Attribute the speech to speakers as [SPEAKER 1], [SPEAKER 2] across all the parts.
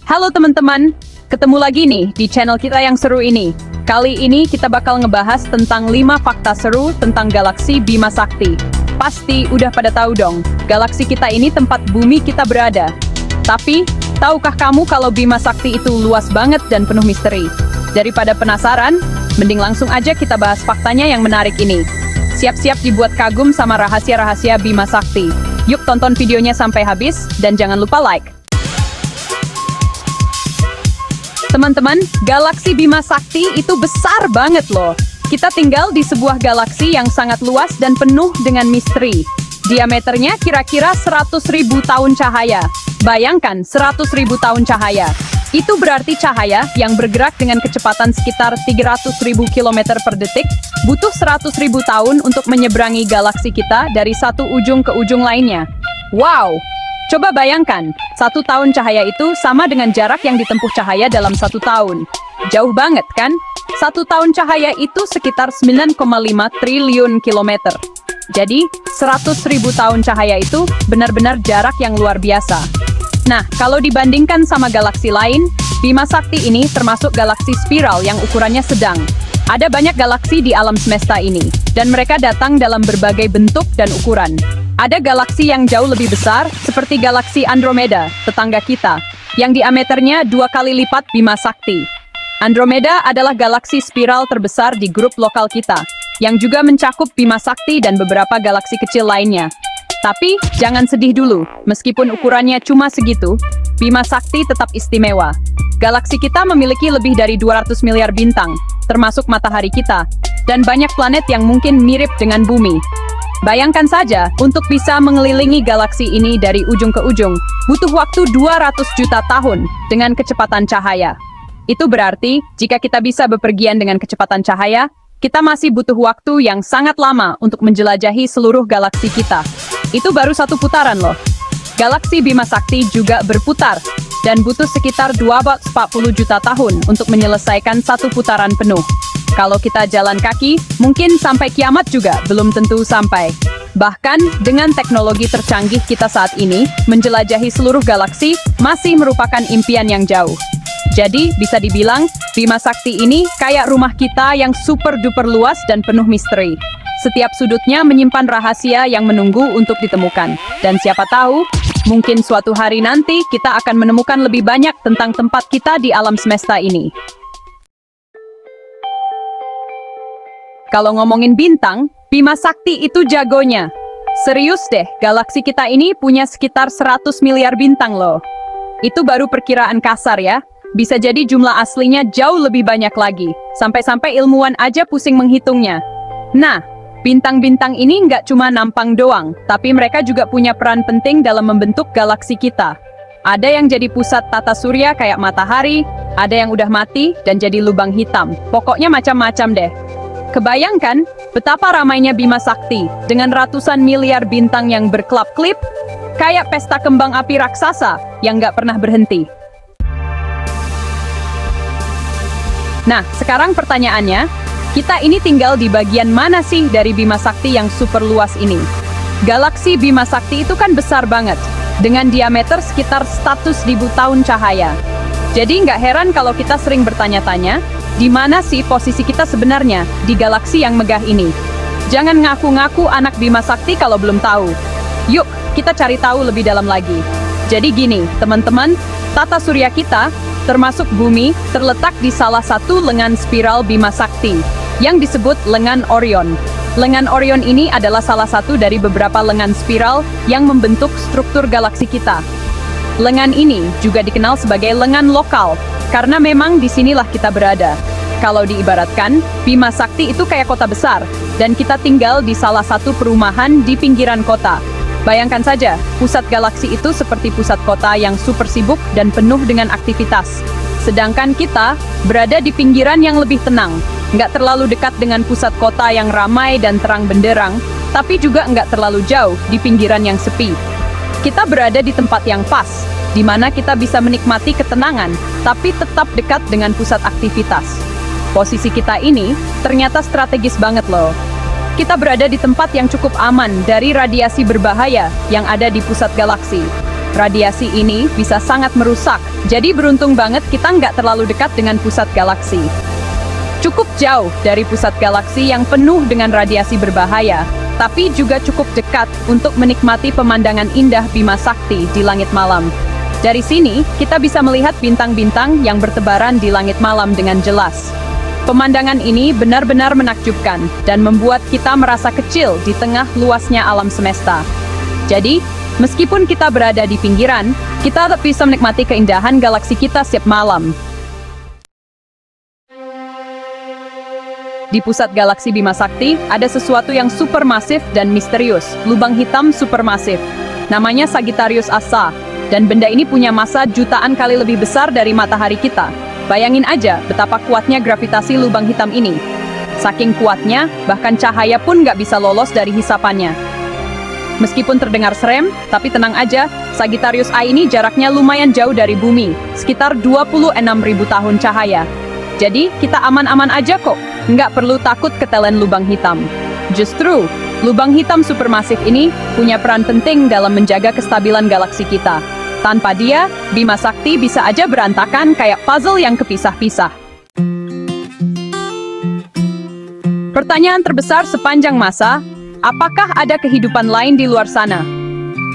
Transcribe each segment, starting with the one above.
[SPEAKER 1] Halo teman-teman, ketemu lagi nih di channel kita yang seru ini. Kali ini kita bakal ngebahas tentang 5 fakta seru tentang galaksi Bima Sakti. Pasti udah pada tahu dong, galaksi kita ini tempat bumi kita berada. Tapi, tahukah kamu kalau Bima Sakti itu luas banget dan penuh misteri? Daripada penasaran, mending langsung aja kita bahas faktanya yang menarik ini. Siap-siap dibuat kagum sama rahasia-rahasia Bima Sakti. Yuk tonton videonya sampai habis, dan jangan lupa like. Teman-teman, galaksi Bima Sakti itu besar banget loh. Kita tinggal di sebuah galaksi yang sangat luas dan penuh dengan misteri. Diameternya kira-kira 100.000 tahun cahaya. Bayangkan, 100.000 tahun cahaya. Itu berarti cahaya yang bergerak dengan kecepatan sekitar 300.000 km per detik, butuh 100.000 tahun untuk menyeberangi galaksi kita dari satu ujung ke ujung lainnya. Wow! Coba bayangkan, 1 tahun cahaya itu sama dengan jarak yang ditempuh cahaya dalam 1 tahun. Jauh banget kan? 1 tahun cahaya itu sekitar 9,5 triliun kilometer. Jadi, 100.000 tahun cahaya itu benar-benar jarak yang luar biasa. Nah, kalau dibandingkan sama galaksi lain, Bima Sakti ini termasuk galaksi spiral yang ukurannya sedang. Ada banyak galaksi di alam semesta ini, dan mereka datang dalam berbagai bentuk dan ukuran. Ada galaksi yang jauh lebih besar, seperti galaksi Andromeda, tetangga kita, yang diameternya 2 kali lipat Bima Sakti. Andromeda adalah galaksi spiral terbesar di grup lokal kita, yang juga mencakup Bima Sakti dan beberapa galaksi kecil lainnya. Tapi, jangan sedih dulu, meskipun ukurannya cuma segitu, Bima Sakti tetap istimewa. Galaksi kita memiliki lebih dari 200 miliar bintang, termasuk matahari kita, dan banyak planet yang mungkin mirip dengan bumi. Bayangkan saja, untuk bisa mengelilingi galaksi ini dari ujung ke ujung, butuh waktu 200 juta tahun dengan kecepatan cahaya. Itu berarti, jika kita bisa bepergian dengan kecepatan cahaya, kita masih butuh waktu yang sangat lama untuk menjelajahi seluruh galaksi kita. Itu baru satu putaran loh. Galaksi Bima Sakti juga berputar, dan butuh sekitar 240 juta tahun untuk menyelesaikan satu putaran penuh. Kalau kita jalan kaki, mungkin sampai kiamat juga belum tentu sampai. Bahkan, dengan teknologi tercanggih kita saat ini, menjelajahi seluruh galaksi masih merupakan impian yang jauh. Jadi, bisa dibilang, Bima Sakti ini kayak rumah kita yang super-duper luas dan penuh misteri. Setiap sudutnya menyimpan rahasia yang menunggu untuk ditemukan. Dan siapa tahu, mungkin suatu hari nanti kita akan menemukan lebih banyak tentang tempat kita di alam semesta ini. Kalau ngomongin bintang, Bima Sakti itu jagonya. Serius deh, galaksi kita ini punya sekitar 100 miliar bintang loh. Itu baru perkiraan kasar ya. Bisa jadi jumlah aslinya jauh lebih banyak lagi. Sampai-sampai ilmuwan aja pusing menghitungnya. Nah, bintang-bintang ini nggak cuma nampang doang, tapi mereka juga punya peran penting dalam membentuk galaksi kita. Ada yang jadi pusat tata surya kayak matahari, ada yang udah mati dan jadi lubang hitam. Pokoknya macam-macam deh. Kebayangkan betapa ramainya Bima Sakti dengan ratusan miliar bintang yang berkelap-kelip, kayak pesta kembang api raksasa yang nggak pernah berhenti. Nah, sekarang pertanyaannya, kita ini tinggal di bagian mana sih dari Bima Sakti yang super luas ini? Galaksi Bima Sakti itu kan besar banget, dengan diameter sekitar 100.000 tahun cahaya. Jadi nggak heran kalau kita sering bertanya-tanya, di mana sih posisi kita sebenarnya di galaksi yang megah ini? Jangan ngaku-ngaku anak Bima Sakti kalau belum tahu. Yuk, kita cari tahu lebih dalam lagi. Jadi gini, teman-teman, tata surya kita, termasuk bumi, terletak di salah satu lengan spiral Bima Sakti, yang disebut lengan Orion. Lengan Orion ini adalah salah satu dari beberapa lengan spiral yang membentuk struktur galaksi kita. Lengan ini juga dikenal sebagai lengan lokal, karena memang disinilah kita berada. Kalau diibaratkan, Bima Sakti itu kayak kota besar, dan kita tinggal di salah satu perumahan di pinggiran kota. Bayangkan saja, pusat galaksi itu seperti pusat kota yang super sibuk dan penuh dengan aktivitas. Sedangkan kita berada di pinggiran yang lebih tenang, nggak terlalu dekat dengan pusat kota yang ramai dan terang benderang, tapi juga nggak terlalu jauh di pinggiran yang sepi. Kita berada di tempat yang pas, di mana kita bisa menikmati ketenangan, tapi tetap dekat dengan pusat aktivitas. Posisi kita ini ternyata strategis banget loh. Kita berada di tempat yang cukup aman dari radiasi berbahaya yang ada di pusat galaksi. radiasi ini bisa sangat merusak. Jadi beruntung banget kita nggak terlalu dekat dengan pusat galaksi. Cukup jauh dari pusat galaksi yang penuh dengan radiasi berbahaya, tapi juga cukup dekat untuk menikmati pemandangan indah Bima Sakti di langit malam. Dari sini, kita bisa melihat bintang-bintang yang bertebaran di langit malam dengan jelas. Pemandangan ini benar-benar menakjubkan dan membuat kita merasa kecil di tengah luasnya alam semesta. Jadi, meskipun kita berada di pinggiran, kita tetap bisa menikmati keindahan galaksi kita setiap malam. Di pusat galaksi Bima Sakti, ada sesuatu yang supermasif dan misterius, lubang hitam supermasif. Namanya Sagittarius A, dan benda ini punya massa jutaan kali lebih besar dari matahari kita. Bayangin aja betapa kuatnya gravitasi lubang hitam ini. Saking kuatnya, bahkan cahaya pun nggak bisa lolos dari hisapannya. Meskipun terdengar serem, tapi tenang aja, Sagittarius A ini jaraknya lumayan jauh dari bumi, sekitar 26.000 tahun cahaya. Jadi, kita aman-aman aja kok, nggak perlu takut ketelan lubang hitam. Justru, lubang hitam supermasif ini punya peran penting dalam menjaga kestabilan galaksi kita. Tanpa dia, Bima Sakti bisa aja berantakan kayak puzzle yang kepisah-pisah. Pertanyaan terbesar sepanjang masa, apakah ada kehidupan lain di luar sana?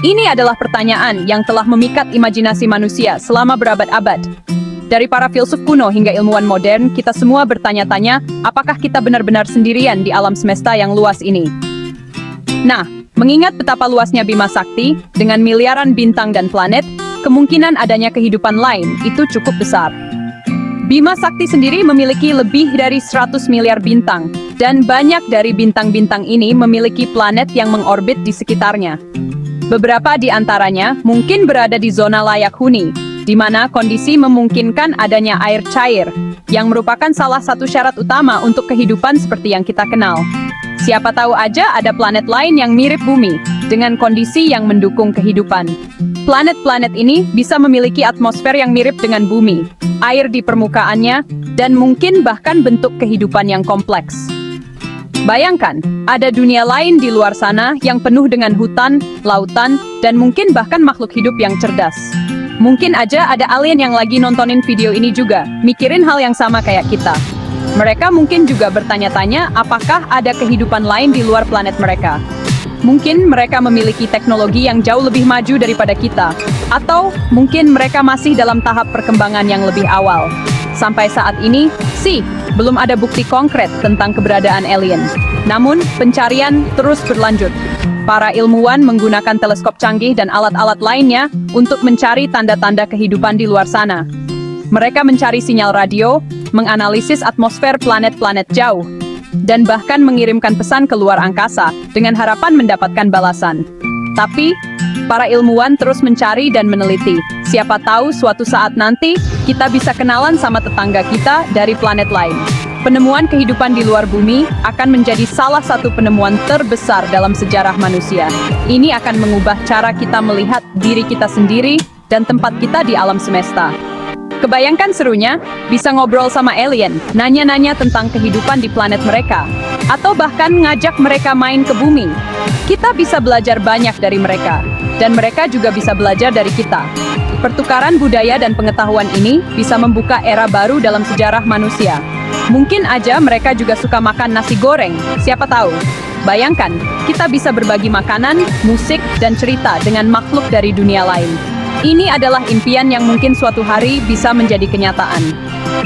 [SPEAKER 1] Ini adalah pertanyaan yang telah memikat imajinasi manusia selama berabad-abad. Dari para filsuf kuno hingga ilmuwan modern, kita semua bertanya-tanya, apakah kita benar-benar sendirian di alam semesta yang luas ini? Nah, mengingat betapa luasnya Bima Sakti, dengan miliaran bintang dan planet, kemungkinan adanya kehidupan lain itu cukup besar. Bima Sakti sendiri memiliki lebih dari 100 miliar bintang, dan banyak dari bintang-bintang ini memiliki planet yang mengorbit di sekitarnya. Beberapa di antaranya mungkin berada di zona layak huni, di mana kondisi memungkinkan adanya air cair, yang merupakan salah satu syarat utama untuk kehidupan seperti yang kita kenal. Siapa tahu aja ada planet lain yang mirip bumi, dengan kondisi yang mendukung kehidupan. Planet-planet ini bisa memiliki atmosfer yang mirip dengan bumi, air di permukaannya, dan mungkin bahkan bentuk kehidupan yang kompleks. Bayangkan, ada dunia lain di luar sana yang penuh dengan hutan, lautan, dan mungkin bahkan makhluk hidup yang cerdas. Mungkin aja ada alien yang lagi nontonin video ini juga, mikirin hal yang sama kayak kita. Mereka mungkin juga bertanya-tanya apakah ada kehidupan lain di luar planet mereka. Mungkin mereka memiliki teknologi yang jauh lebih maju daripada kita. Atau mungkin mereka masih dalam tahap perkembangan yang lebih awal. Sampai saat ini, sih, belum ada bukti konkret tentang keberadaan alien. Namun, pencarian terus berlanjut. Para ilmuwan menggunakan teleskop canggih dan alat-alat lainnya untuk mencari tanda-tanda kehidupan di luar sana. Mereka mencari sinyal radio, menganalisis atmosfer planet-planet jauh, dan bahkan mengirimkan pesan ke luar angkasa dengan harapan mendapatkan balasan. Tapi, para ilmuwan terus mencari dan meneliti. Siapa tahu suatu saat nanti, kita bisa kenalan sama tetangga kita dari planet lain. Penemuan kehidupan di luar bumi akan menjadi salah satu penemuan terbesar dalam sejarah manusia. Ini akan mengubah cara kita melihat diri kita sendiri dan tempat kita di alam semesta. Kebayangkan serunya, bisa ngobrol sama alien, nanya-nanya tentang kehidupan di planet mereka, atau bahkan ngajak mereka main ke bumi. Kita bisa belajar banyak dari mereka, dan mereka juga bisa belajar dari kita. Pertukaran budaya dan pengetahuan ini bisa membuka era baru dalam sejarah manusia. Mungkin aja mereka juga suka makan nasi goreng, siapa tahu. Bayangkan, kita bisa berbagi makanan, musik, dan cerita dengan makhluk dari dunia lain. Ini adalah impian yang mungkin suatu hari bisa menjadi kenyataan.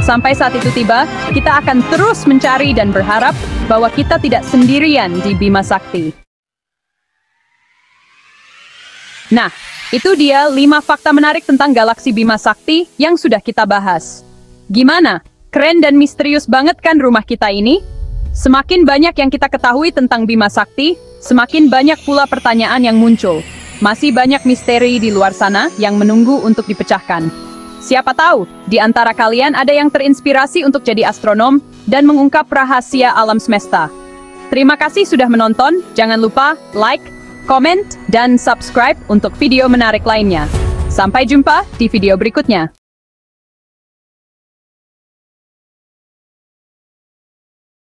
[SPEAKER 1] Sampai saat itu tiba, kita akan terus mencari dan berharap bahwa kita tidak sendirian di Bima Sakti. Nah, itu dia 5 fakta menarik tentang galaksi Bima Sakti yang sudah kita bahas. Gimana? Keren dan misterius banget kan rumah kita ini? Semakin banyak yang kita ketahui tentang Bima Sakti, semakin banyak pula pertanyaan yang muncul. Masih banyak misteri di luar sana yang menunggu untuk dipecahkan. Siapa tahu, di antara kalian ada yang terinspirasi untuk jadi astronom dan mengungkap rahasia alam semesta. Terima kasih sudah menonton, jangan lupa like, comment, dan subscribe untuk video menarik lainnya. Sampai jumpa di video berikutnya.